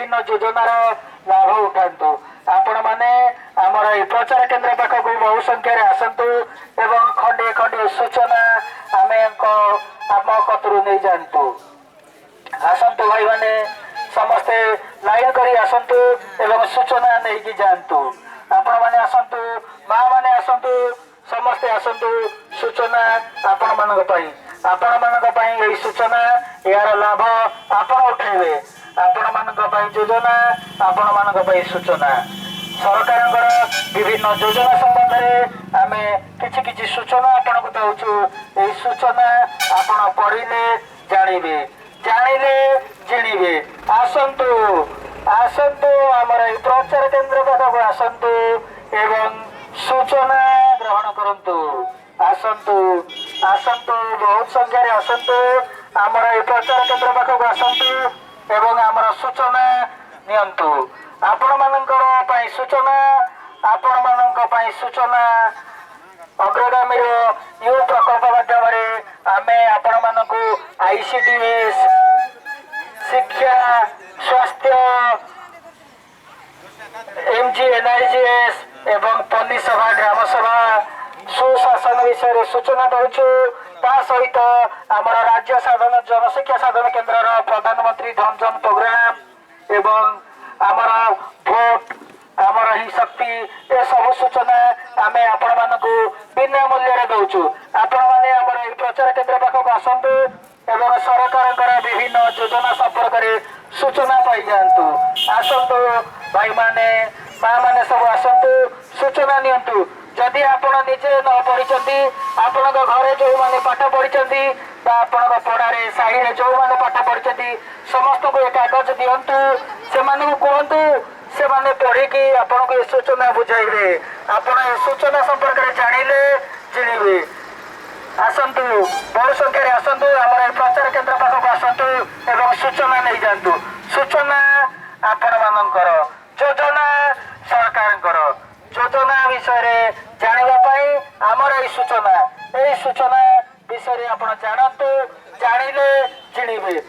विभिन्न योजनार लाभ उठातु आपण मैंने आमर ये प्रचार केन्द्र पाखक बहु संख्यार आसतु एवं खंडे खंडे सूचना आम कतरू नहीं जातु आसतु भाई मैंने समस्ते लाइन करी आसतु एवं सूचना नहीं कि जातु आपण मैंने आसतु माँ मैंने आसतु समस्ते आसतु सूचना आपण मान सूचना यार लाभ आपण उठेबे आपण मान योजना आपण मान सूचना सरकार विभिन्न योजना संबंध में आम कि सूचना आपन को दौचु ये सूचना आपण पढ़िले जानवे जानले जिणवे आसतु आसतु आमर प्रचार केन्द्र पाखक आसतु एवं सूचना ग्रहण करंतु आसतु आसतु बहुत संख्यार आसतु आमर ये प्रचार केन्द्र पाखक आसतु एवं आमर सूचना नियंतु आपण मानकर सूचना आपण मान सूचना अग्रगामी यू प्रकल्प माध्यम आम आपण मानक आईसीडीएस शिक्षा स्वास्थ्य एमजीएनआईजीएस एवं पन्नी सभा ग्राम सभा सुशासन विषय सूचना दौचु सहित आम राज्य साधन जनशिक्षा साधन केन्द्र प्रधानमंत्री धन जन प्रोग्राम एवं आमर भोट आमर ही शक्ति ए सब सूचना आम आपण मानक बिना मूल्य दौचु आपण मैंने आम प्रचार केन्द्र पाखक आसतु एवं सरकार विभिन्न योजना संपर्क में सूचना पाई जातु आसतु भाई माने माँ मैंने सब आसतु सूचना नियंतु जदि आपण निजे न पढ़ी आपण घरे जो मैंने पाठ पढ़ी आपण पढ़ारे साही जो मैंने पाठ पढ़ी समस्त को एक कागज दिंतु से कहतु से माने पढ़ी आपण को सूचना बुझाइबे आपण सूचना संपर्क में जानले जिणवे आसतु बहु संख्यार आसतु आम प्रचार केन्द्र पाखक आसतु एवं सूचना नहीं जातु सूचना आपण मानकर योजना सरकार योजना विषय जानापी आमर यही सूचना विषय आप जानतु जानले जिणवे।